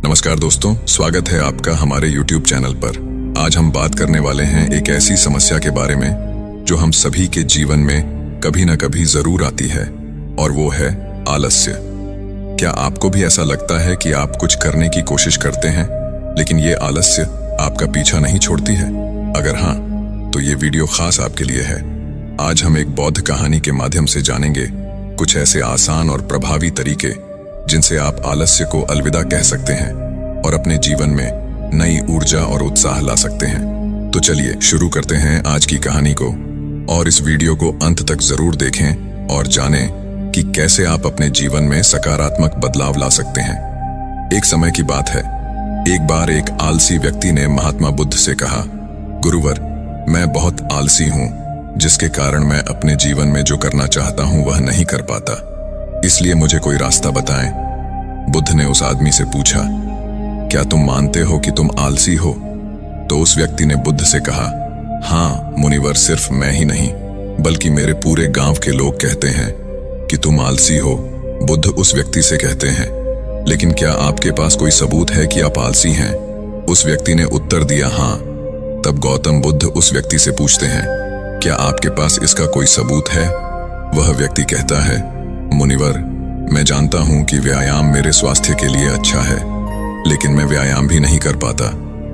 नमस्कार दोस्तों, स्वागत है आपका हमारे YouTube चैनल पर। आज हम बात करने वाले हैं एक ऐसी समस्या के बारे में जो हम सभी के जीवन में कभी न कभी जरूर आती है, और वो है आलस्य। क्या आपको भी ऐसा लगता है कि आप कुछ करने की कोशिश करते हैं लेकिन ये आलस्य आपका पीछा नहीं छोड़ती है? अगर हाँ, तो ये वीडियो खास आपके लिए है। आज हम एक बौद्ध कहानी के माध्यम से जानेंगे कुछ ऐसे आसान और प्रभावी तरीके जिनसे आप आलस्य को अलविदा कह सकते हैं और अपने जीवन में नई ऊर्जा और उत्साह ला सकते हैं। तो चलिए शुरू करते हैं आज की कहानी को, और इस वीडियो को अंत तक जरूर देखें और जानें कि कैसे आप अपने जीवन में सकारात्मक बदलाव ला सकते हैं। एक समय की बात है, एक बार एक आलसी व्यक्ति ने महात्मा बुद्ध से कहा, गुरुवर, मैं बहुत आलसी हूं, जिसके कारण मैं अपने जीवन में जो करना चाहता हूं वह नहीं कर पाता, इसलिए मुझे कोई रास्ता बताएं। बुद्ध ने उस आदमी से पूछा, क्या तुम मानते हो कि तुम आलसी हो? तो उस व्यक्ति ने बुद्ध से कहा, हाँ मुनिवर, सिर्फ मैं ही नहीं बल्कि मेरे पूरे गांव के लोग कहते हैं कि तुम आलसी हो। बुद्ध उस व्यक्ति से कहते हैं, लेकिन क्या आपके पास कोई सबूत है कि आप आलसी हैं? उस व्यक्ति ने उत्तर दिया, हाँ। तब गौतम बुद्ध उस व्यक्ति से पूछते हैं, क्या आपके पास इसका कोई सबूत है? वह व्यक्ति कहता है, मुनिवर, मैं जानता हूं कि व्यायाम मेरे स्वास्थ्य के लिए अच्छा है, लेकिन मैं व्यायाम भी नहीं कर पाता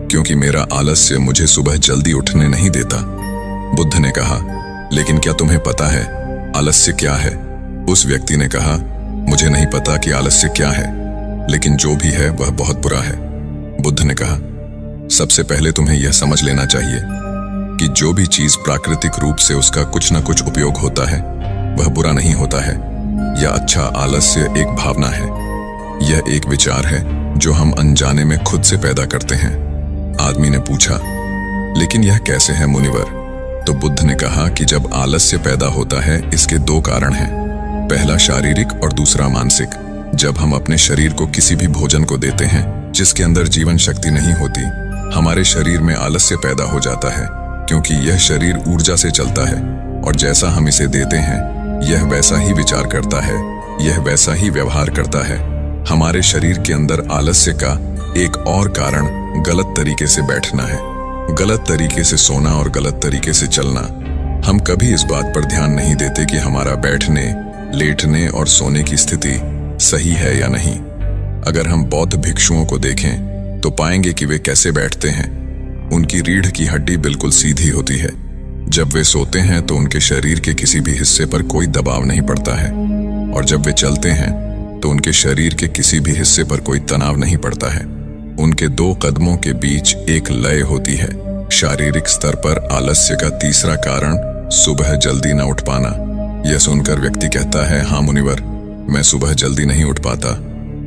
क्योंकि मेरा आलस्य मुझे सुबह जल्दी उठने नहीं देता। बुद्ध ने कहा, लेकिन क्या तुम्हें पता है आलस्य क्या है? उस व्यक्ति ने कहा, मुझे नहीं पता कि आलस्य क्या है, लेकिन जो भी है वह बहुत बुरा है। बुद्ध ने कहा, सबसे पहले तुम्हें यह समझ लेना चाहिए कि जो भी चीज प्राकृतिक रूप से उसका कुछ न कुछ उपयोग होता है वह बुरा नहीं होता है। यह अच्छा आलस्य एक भावना है, यह एक विचार है जो हम अनजाने में खुद से पैदा करते हैं। आदमी ने पूछा, लेकिन यह कैसे है मुनिवर? तो बुद्ध ने कहा कि जब आलस्य पैदा होता है इसके दो कारण हैं, पहला शारीरिक और दूसरा मानसिक। जब हम अपने शरीर को किसी भी भोजन को देते हैं जिसके अंदर जीवन शक्ति नहीं होती, हमारे शरीर में आलस्य पैदा हो जाता है, क्योंकि यह शरीर ऊर्जा से चलता है और जैसा हम इसे देते हैं यह वैसा ही विचार करता है, यह वैसा ही व्यवहार करता है। हमारे शरीर के अंदर आलस्य का एक और कारण गलत तरीके से बैठना है, गलत तरीके से सोना और गलत तरीके से चलना। हम कभी इस बात पर ध्यान नहीं देते कि हमारा बैठने, लेटने और सोने की स्थिति सही है या नहीं। अगर हम बौद्ध भिक्षुओं को देखें तो पाएंगे कि वे कैसे बैठते हैं। उनकी रीढ़ की हड्डी बिल्कुल सीधी होती है। जब वे सोते हैं तो उनके शरीर के किसी भी हिस्से पर कोई दबाव नहीं पड़ता है, और जब वे चलते हैं तो उनके शरीर के किसी भी हिस्से पर कोई तनाव नहीं पड़ता है। उनके दो कदमों के बीच एक लय होती है। शारीरिक स्तर पर आलस्य का तीसरा कारण सुबह जल्दी न उठ पाना। यह सुनकर व्यक्ति कहता है, हाँ मुनिवर, मैं सुबह जल्दी नहीं उठ पाता।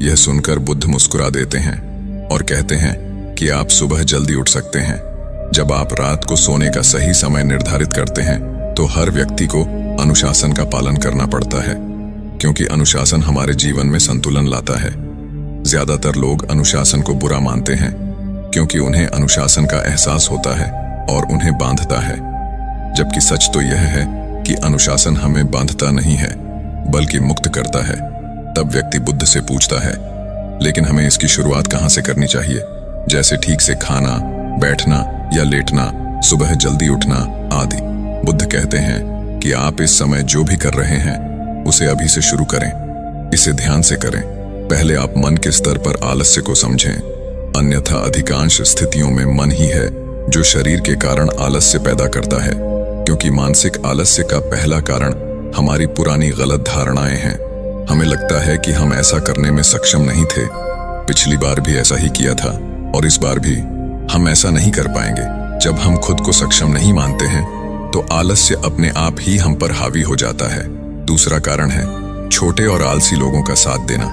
यह सुनकर बुद्ध मुस्कुरा देते हैं और कहते हैं कि आप सुबह जल्दी उठ सकते हैं जब आप रात को सोने का सही समय निर्धारित करते हैं। तो हर व्यक्ति को अनुशासन का पालन करना पड़ता है, क्योंकि अनुशासन हमारे जीवन में संतुलन लाता है। ज्यादातर लोग अनुशासन को बुरा मानते हैं क्योंकि उन्हें अनुशासन का एहसास होता है और उन्हें बांधता है, जबकि सच तो यह है कि अनुशासन हमें बांधता नहीं है बल्कि मुक्त करता है। तब व्यक्ति बुद्ध से पूछता है, लेकिन हमें इसकी शुरुआत कहां से करनी चाहिए, जैसे ठीक से खाना, बैठना या लेटना, सुबह जल्दी उठना आदि। बुद्ध कहते हैं कि आप इस समय जो भी कर रहे हैं उसे अभी से शुरू करें, इसे ध्यान से करें। पहले आप मन के स्तर पर आलस्य को समझें, अन्यथा अधिकांश स्थितियों में मन ही है जो शरीर के कारण आलस्य पैदा करता है, क्योंकि मानसिक आलस्य का पहला कारण हमारी पुरानी गलत धारणाएं हैं। हमें लगता है कि हम ऐसा करने में सक्षम नहीं थे, पिछली बार भी ऐसा ही किया था और इस बार भी हम ऐसा नहीं कर पाएंगे। जब हम खुद को सक्षम नहीं मानते हैं तो आलस्य अपने आप ही हम पर हावी हो जाता है। दूसरा कारण है छोटे और आलसी लोगों का साथ देना।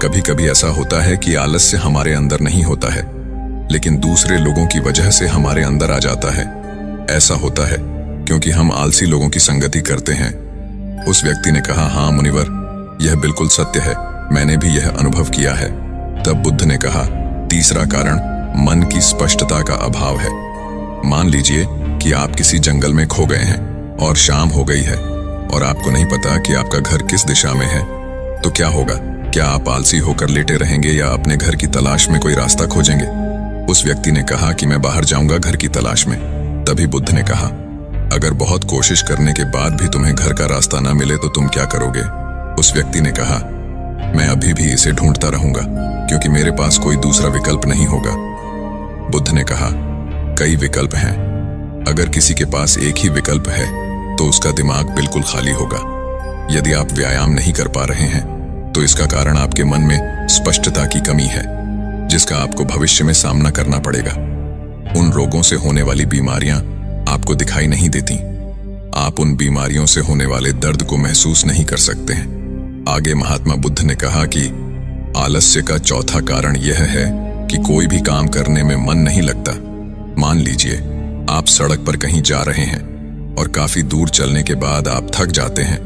कभी कभी ऐसा होता है कि आलस्य हमारे अंदर नहीं होता है, लेकिन दूसरे लोगों की वजह से हमारे अंदर आ जाता है। ऐसा होता है क्योंकि हम आलसी लोगों की संगति करते हैं। उस व्यक्ति ने कहा, हाँ मुनिवर, यह बिल्कुल सत्य है, मैंने भी यह अनुभव किया है। तब बुद्ध ने कहा, तीसरा कारण मन की स्पष्टता का अभाव है। मान लीजिए कि आप किसी जंगल में खो गए हैं और शाम हो गई है और आपको नहीं पता कि आपका घर किस दिशा में है, तो क्या होगा? क्या आप आलसी होकर लेटे रहेंगे या अपने घर की तलाश में कोई रास्ता खोजेंगे? उस व्यक्ति ने कहा कि मैं बाहर जाऊंगा घर की तलाश में। तभी बुद्ध ने कहा, अगर बहुत कोशिश करने के बाद भी तुम्हें घर का रास्ता न मिले तो तुम क्या करोगे? उस व्यक्ति ने कहा, मैं अभी भी इसे ढूंढता रहूंगा क्योंकि मेरे पास कोई दूसरा विकल्प नहीं होगा। बुद्ध ने कहा, कई विकल्प हैं। अगर किसी के पास एक ही विकल्प है तो उसका दिमाग बिल्कुल खाली होगा। यदि आप व्यायाम नहीं कर पा रहे हैं तो इसका कारण आपके मन में स्पष्टता की कमी है, जिसका आपको भविष्य में सामना करना पड़ेगा। उन रोगों से होने वाली बीमारियां आपको दिखाई नहीं देती। आप उन बीमारियों से होने वाले दर्द को महसूस नहीं कर सकते हैं। आगे महात्मा बुद्ध ने कहा कि आलस्य का चौथा कारण यह है कि कोई भी काम करने में मन नहीं लगता। मान लीजिए आप सड़क पर कहीं जा रहे हैं और काफी दूर चलने के बाद आप थक जाते हैं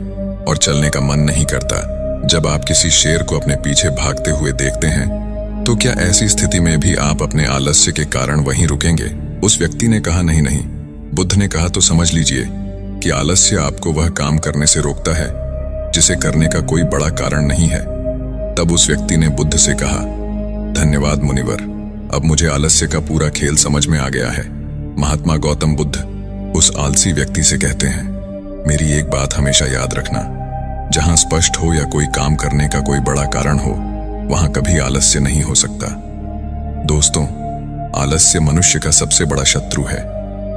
और चलने का मन नहीं करता। जब आप किसी शेर को अपने पीछे भागते हुए देखते हैं तो क्या ऐसी स्थिति में भी आप अपने आलस्य के कारण वहीं रुकेंगे? उस व्यक्ति ने कहा, नहीं नहीं। बुद्ध ने कहा, तो समझ लीजिए कि आलस्य आपको वह काम करने से रोकता है जिसे करने का कोई बड़ा कारण नहीं है। तब उस व्यक्ति ने बुद्ध से कहा, धन्यवाद मुनिवर, अब मुझे आलस्य का पूरा खेल समझ में आ गया है। महात्मा गौतम बुद्ध उस आलसी व्यक्ति से कहते हैं, मेरी एक बात हमेशा याद रखना, जहां स्पष्ट हो या कोई काम करने का कोई बड़ा कारण हो, वहां कभी आलस्य नहीं हो सकता। दोस्तों, आलस्य मनुष्य का सबसे बड़ा शत्रु है,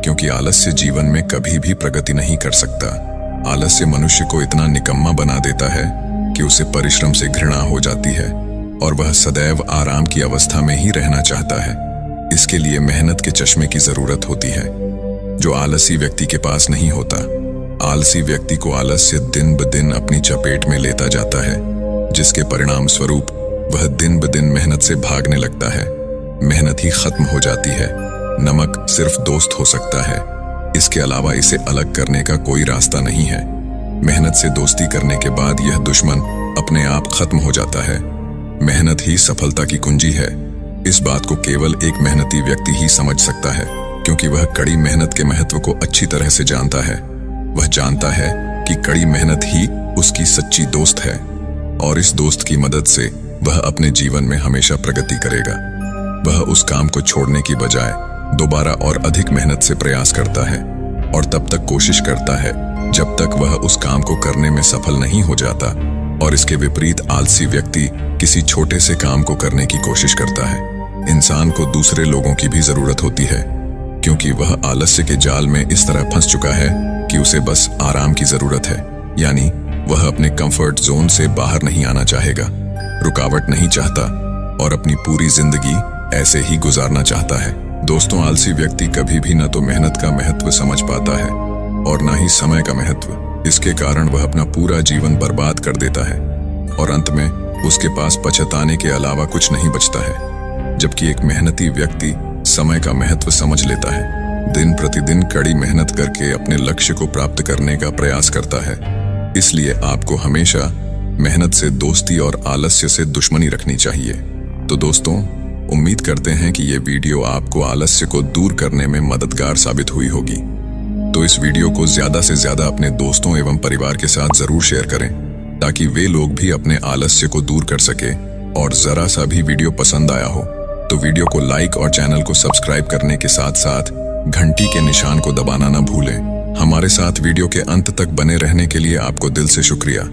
क्योंकि आलस्य जीवन में कभी भी प्रगति नहीं कर सकता। आलस्य मनुष्य को इतना निकम्मा बना देता है कि उसे परिश्रम से घृणा हो जाती है और वह सदैव आराम की अवस्था में ही रहना चाहता है। इसके लिए मेहनत के चश्मे की जरूरत होती है, जो आलसी व्यक्ति के पास नहीं होता। आलसी व्यक्ति को आलस्य दिन ब दिन अपनी चपेट में लेता जाता है, जिसके परिणाम स्वरूप वह दिन ब दिन मेहनत से भागने लगता है। मेहनत ही खत्म हो जाती है। नमक सिर्फ दोस्त हो सकता है, इसके अलावा इसे अलग करने का कोई रास्ता नहीं है। मेहनत से दोस्ती करने के बाद यह दुश्मन अपने आप खत्म हो जाता है। मेहनत ही सफलता की कुंजी है। इस बात को केवल एक मेहनती व्यक्ति ही समझ सकता है, क्योंकि वह कड़ी मेहनत के महत्व को अच्छी तरह से जानता है। वह जानता है कि कड़ी मेहनत ही उसकी सच्ची दोस्त है और इस दोस्त की मदद से वह अपने जीवन में हमेशा प्रगति करेगा। वह उस काम को छोड़ने की बजाय दोबारा और अधिक मेहनत से प्रयास करता है और तब तक कोशिश करता है जब तक वह उस काम को करने में सफल नहीं हो जाता। और इसके विपरीत आलसी व्यक्ति किसी छोटे से काम को करने की कोशिश करता है। इंसान को दूसरे लोगों की भी जरूरत होती है, क्योंकि वह आलस्य के जाल में इस तरह फंस चुका है कि उसे बस आराम की जरूरत है। यानी वह अपने कंफर्ट जोन से बाहर नहीं आना चाहेगा, रुकावट नहीं चाहता और अपनी पूरी जिंदगी ऐसे ही गुजारना चाहता है। दोस्तों, आलसी व्यक्ति कभी भी न तो मेहनत का महत्व समझ पाता है और न ही समय का महत्व। इसके कारण वह अपना पूरा जीवन बर्बाद कर देता है और अंत में उसके पास पछताने के अलावा कुछ नहीं बचता है। जबकि एक मेहनती व्यक्ति समय का महत्व समझ लेता है, दिन प्रतिदिन कड़ी मेहनत करके अपने लक्ष्य को प्राप्त करने का प्रयास करता है। इसलिए आपको हमेशा मेहनत से दोस्ती और आलस्य से दुश्मनी रखनी चाहिए। तो दोस्तों, उम्मीद करते हैं कि ये वीडियो आपको आलस्य को दूर करने में मददगार साबित हुई होगी। तो इस वीडियो को ज्यादा से ज्यादा अपने दोस्तों एवं परिवार के साथ जरूर शेयर करें, ताकि वे लोग भी अपने आलस्य को दूर कर सके। और जरा सा भी वीडियो पसंद आया हो तो वीडियो को लाइक और चैनल को सब्सक्राइब करने के साथ साथ घंटी के निशान को दबाना न भूलें। हमारे साथ वीडियो के अंत तक बने रहने के लिए आपको दिल से शुक्रिया।